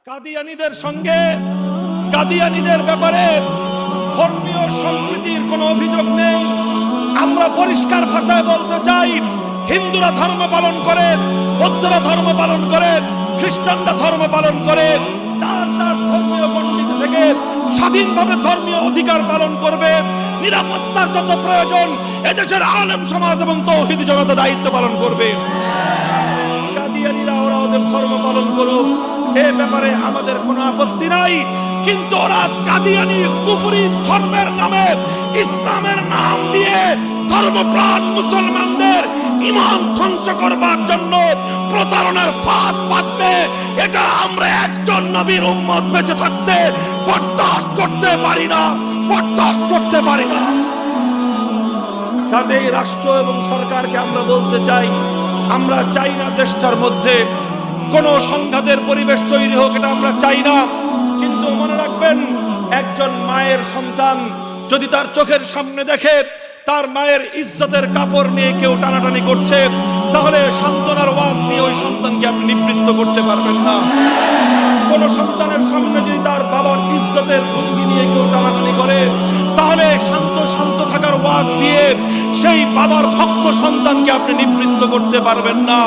কাদিয়ানীদের সঙ্গে কাদিয়ানীদের ব্যাপারে ধর্মীয় সম্প্রীতির কোনো অভিযোগ নেই। আমরা পরিষ্কার ভাষায় বলতে চাই, হিন্দুরা ধর্ম পালন করে, বৌদ্ধরা ধর্ম পালন করে, খ্রিস্টানরা ধর্ম পালন করে, যার তার ধর্মীয় পণ্ডিত থেকে স্বাধীনভাবে ধর্মীয় অধিকার পালন করবে। নিরাপত্তার যত প্রয়োজন এদেশের আলেম সমাজ এবং তৌহিদি জনতা দায়িত্ব পালন করবে। কাদিয়ানীরা ওরা ওদের ধর্ম পালন করুক, এ ব্যাপারে আমাদের কোনো আপত্তি নাই। কিন্তু ওরা কাদিয়ানী কুফরি ধর্মের নামে ইসলামের নাম দিয়ে ধর্মপ্রাণ মুসলমানদের ঈমান ধ্বংস করবার জন্য প্রতারণার ফাঁদ পাতবে, এটা আমরা একজন নবীর উম্মত বেঁচে থাকতে বরদাস্ত করতে পারি না, বরদাস্ত করতে পারি না। কাজেই রাষ্ট্র এবং সরকারকে আমরা বলতে চাই, আমরা চাই না দেশটার মধ্যে কোনো সংঘাতের পরিবেশ তৈরি হোক, এটা আমরা চাই না। কিন্তু মনে রাখবেন, একজন মায়ের সন্তান যদি তার চোখের সামনে দেখে তার মায়ের ইজ্জতের কাপড় নিয়ে কেউ টানাটানি করছে, তাহলে সান্ত্বনার ওয়াজ দিয়ে ওই সন্তানকে আপনি নিবৃত্ত করতে পারবেন না। কোন সন্তানের সামনে যদি তার বাবার ইজ্জতের ভঙ্গি নিয়ে কেউ টানাটানি করে, তাহলে শান্ত শান্ত থাকার ওয়াজ দিয়ে সেই বাবার ভক্ত সন্তানকে আপনি নিবৃত্ত করতে পারবেন না।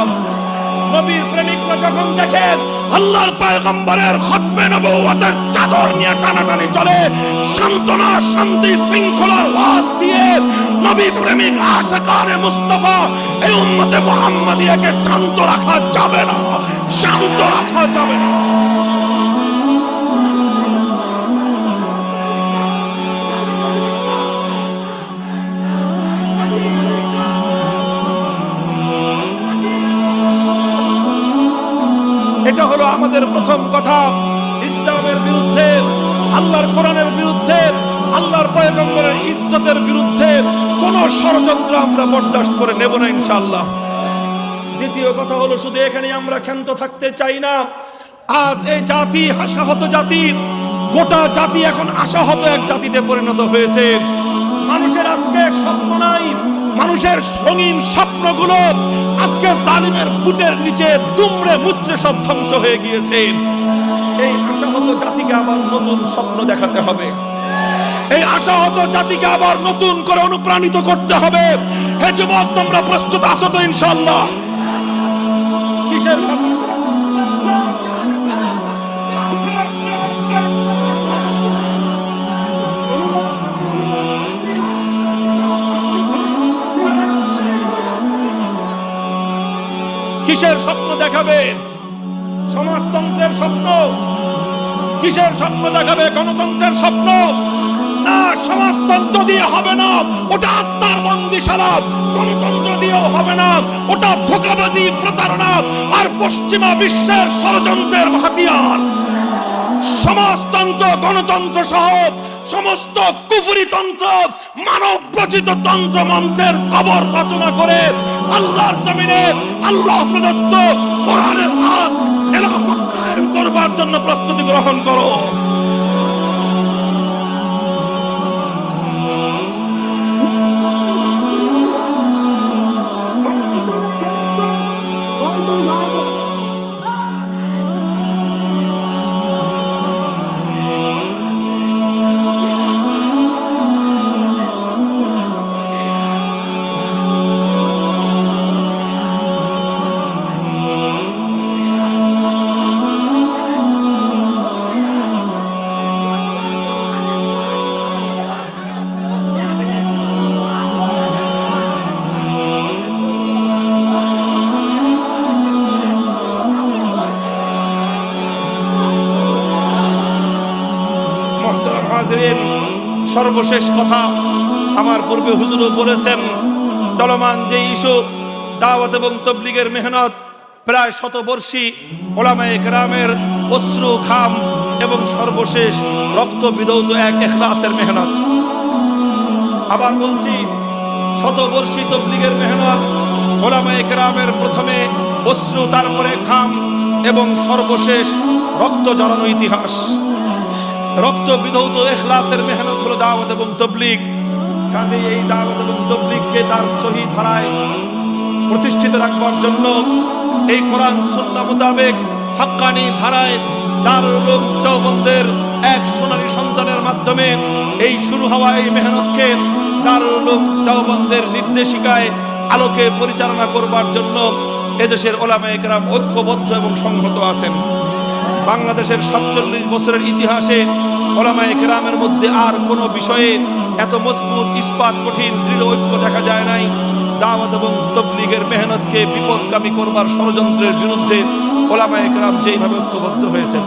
নবীর প্রেমিকরা যখন দেখেন আল্লাহর পয়গম্বরের খতমে নবুয়তের চাদর নিয়ে টানাটানি চলে, সান্ত্বনা, শান্তি, শৃঙ্খলার ওয়াজ দিয়ে নবী প্রেমিক আশিকানে মুস্তাফা এই উম্মতে মুহাম্মাদিয়াকে শান্ত রাখা যাবে না, শান্ত রাখা যাবে না। এটা হলো আমাদের প্রথম কথা। ইসলামের বিরুদ্ধে, আল্লাহর কোরআনের বিরুদ্ধে, আল্লাহর পয়গম্বরের ইজ্জতের বিরুদ্ধে কোন ষড়যন্ত্র আমরা বরদাস্ত করে নেব না ইনশাআল্লাহ। দ্বিতীয় কথা হলো, শুধু এখানে আমরা ক্ষান্ত থাকতে চাই না। আজ এই জাতি আশাহত জাতি, গোটা জাতি এখন আশাহত এক জাতিতে পরিণত হয়েছে। মানুষের আজকে স্বপ্ন নাই, মানুষের রঙিন স্বপ্নগুলো আজকে জালিমের বুটের নিচে দুমড়ে মুচড়ে সব ধ্বংস হয়ে গিয়েছে। এই আশাহত জাতিকে আবার নতুন স্বপ্ন দেখাতে হবে, এই আশাহত জাতিকে আবার নতুন করে অনুপ্রাণিত করতে হবে। হে যুবক, তোমরা প্রস্তুত আছো তো ইনশাআল্লাহ? কিসের স্বপ্ন? কিসের স্বপ্ন দেখাবে? সমাজতন্ত্রের স্বপ্ন? কিসের স্বপ্ন দেখাবে? গণতন্ত্রের স্বপ্ন? না, সমাজতন্ত্র দিয়ে হবে না, ওটা আত্মার বন্দিশালা। গণতন্ত্র দিয়েও হবে না, ওটা ধোঁকাবাজি, প্রতারণা আর পশ্চিমা বিশ্বের ষড়যন্ত্রের হাতিয়ার। সমাজতন্ত্র, গণতন্ত্র সহ সমস্ত কুফরি তন্ত্র, মানব রচিত তন্ত্র মন্ত্রের কবর রচনা করে আল্লাহর জমিনে আল্লাহ প্রদত্ত কোরআনের রাজ খেলাফত কায়েম করবার জন্য প্রস্তুতি গ্রহণ করো। সর্বশেষ কথা, আমার পূর্বে হুজুরও বলেছেন, চলমান যে ইস্যু দাওয়াত এবং তাবলীগের মেহনত, প্রায় শতবর্ষী ওলামায়ে কেরামের অশ্রু, ঘাম এবং সর্বশেষ রক্ত বিধৌত এক ইখলাসের মেহনত। আবার বলছি, শতবর্ষী তাবলীগের মেহনত, ওলামায়ে কেরামের প্রথমে অশ্রু, তারপরে ঘাম এবং সর্বশেষ রক্ত জড়ানো ইতিহাস। রক্ত বিধৌত ইখলাসের মেহনত হলো দাওয়াত এবং তাবলীগ। কাজেই এই দাওয়াত এবং তাবলীগকে তার সহি ধারায় প্রতিষ্ঠিত রাখবার জন্য এই কোরআন সুন্নাহ মোতাবেক হক্কানি ধারায় দারুল উলুম দেওবন্দের এক সোনালী সন্তানের মাধ্যমে এই শুরু হওয়া এই মেহনতকে দারুল উলুম দেওবন্দের নির্দেশিকায় আলোকে পরিচালনা করবার জন্য এদেশের ওলামায়ে কেরাম ঐক্যবদ্ধ এবং সংহত আছেন। বাংলাদেশের ৪৭ বছরের ইতিহাসে ওলামায়ে কেরামের মধ্যে আর কোনো বিষয়ে এত মজবুত, ইস্পাত, কঠিন, দৃঢ় ঐক্য দেখা যায় নাই। দাওয়াত এবং তাবলীগের মেহনতকে বিপদগামী করবার ষড়যন্ত্রের বিরুদ্ধে ওলামায়ে কেরাম যেইভাবে ঐক্যবদ্ধ হয়েছেন,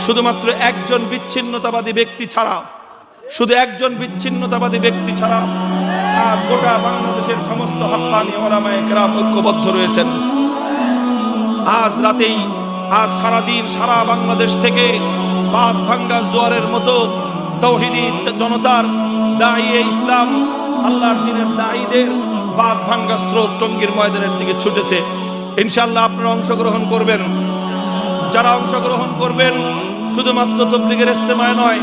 শুধুমাত্র একজন বিচ্ছিন্নতাবাদী ব্যক্তি ছাড়া, শুধু একজন বিচ্ছিন্নতাবাদী ব্যক্তি ছাড়া আজ গোটা বাংলাদেশের সমস্ত হাক্কানি ওলামায়ে কেরাম ঐক্যবদ্ধ রয়েছেন। আজ রাতেই, আজ সারাদিন সারা বাংলাদেশ থেকে বাঁধ ভাঙ্গা জোয়ারের মতো তাওহীদি জনতার দাঈয়ে ইসলাম, আল্লাহর দ্বীনের দাঈদের বাঁধ ভাঙ্গা স্রোত টঙ্গীর ময়দানের দিকে ছুটেছে। ইনশাআল্লাহ আপনারা অংশগ্রহণ করবেন। যারা অংশগ্রহণ করবেন শুধুমাত্র তাবলীগের ইজতেমায় নয়,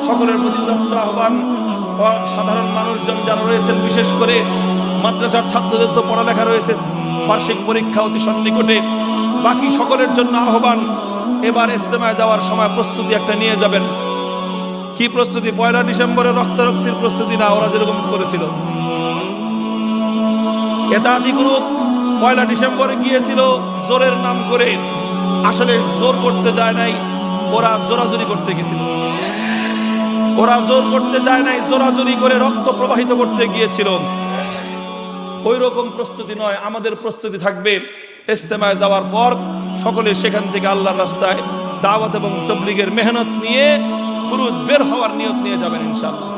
সকলের প্রতি উদাত্ত আহ্বান। সাধারণ মানুষজন যারা রয়েছেন, বিশেষ করে মাদ্রাসার ছাত্রদের তো পড়ালেখা রয়েছে, বার্ষিক পরীক্ষা অতি সন্নিকটে, বাকি সকলের জন্য আহ্বান, এবার ইজতেমায় যাওয়ার সময় প্রস্তুতি একটা নিয়ে যাবেন। কি প্রস্তুতি? ১ ডিসেম্বরে রক্তারক্তির প্রস্তুতি না, ওরা যেরকম করেছিল। এতাদি গ্রুপ ১ ডিসেম্বরে গিয়েছিল জোরের নাম করে, আসলে জোর করতে যায় নাই, ওরা জোরাজুরি করতে গেছিল। ওরা জোর করতে যায় নাই, জোরাজুরি করে রক্ত প্রবাহিত করতে গিয়েছিল। ওই রকম প্রস্তুতি নয়, আমাদের প্রস্তুতি থাকবে ইজতেমায় যাওয়ার পর সকলে সেখান থেকে আল্লাহর রাস্তায় দাওয়াত এবং তাবলীগের মেহনত নিয়ে পুরো বের হওয়ার নিয়ত নিয়ে যাবেন ইনশাআল্লাহ।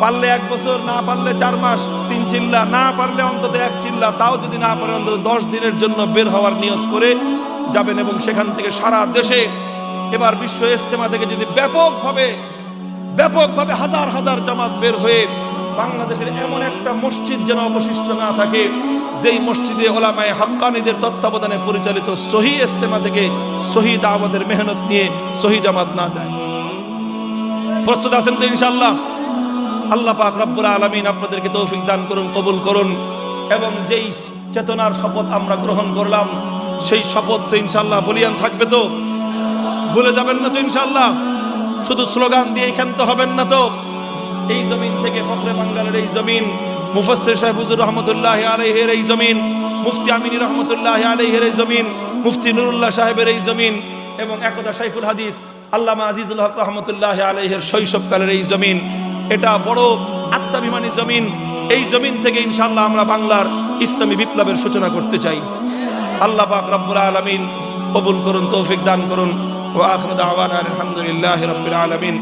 পারলে 1 বছর, না পারলে 4 মাস, 3 চিল্লা, না পারলে অন্তত 1 চিল্লা, তাও যদি না পারে অন্তত 10 দিনের জন্য বের হওয়ার নিয়ত করে যাবেন। এবং সেখান থেকে সারা দেশে এবার বিশ্ব ইজতেমা থেকে যদি ব্যাপকভাবে হাজার হাজার জামাত বের হয়ে বাংলাদেশের এমন একটা মসজিদ যেন অবশিষ্ট না থাকে যেই মসজিদে ওলামায়ে হাক্কানীদের তত্ত্বাবধানে পরিচালিত সহি ইজতেমা থেকে সহি দাওয়াতের মেহনত নিয়ে সহি জামাত না যায়। প্রস্তুত আছেন তো ইনশাআল্লাহ? আল্লাহ পাক রব্বুল আলামিন আপনাদেরকে তৌফিক দান করুন, কবুল করুন। এবং যেই চেতনার শপথ আমরা গ্রহণ করলাম, সেই শপথ তো ইনশাআল্লাহ বলিয়ান থাকবে তো? ভুলে যাবেন না তো ইনশাআল্লাহ? শুধু স্লোগান দিয়ে ক্ষান্ত হবেন না তো? এই জমিন থেকে ফখরে বাঙ্গালের এই জমিন, মুফাসসির সাহেব হুজুর রহমতুল্লাহ আলাইহির এই জমিন, মুফতি আমিনী রহমতুল্লাহ আলাইহির এই জমিন, মুফতি নুরুল্লাহ সাহেবের এই জমিন, এবং একদা শাইখুল হাদিস আল্লামা আজিজুল হক রহমতুল্লাহ আলাইহির শৈশবকালের এই জমিন, এটা বড় আত্মাভিমানী জমিন। এই জমিন থেকে ইনশাআল্লাহ আমরা বাংলার ইসলামী বিপ্লবের সূচনা করতে চাই। আল্লাহ পাক রব্বুল আলামিন কবুল করুন, তৌফিক দান করুন। ওয়া আখিরু দাওয়ানা আলহামদুলিল্লাহি রাব্বিল আলামিন।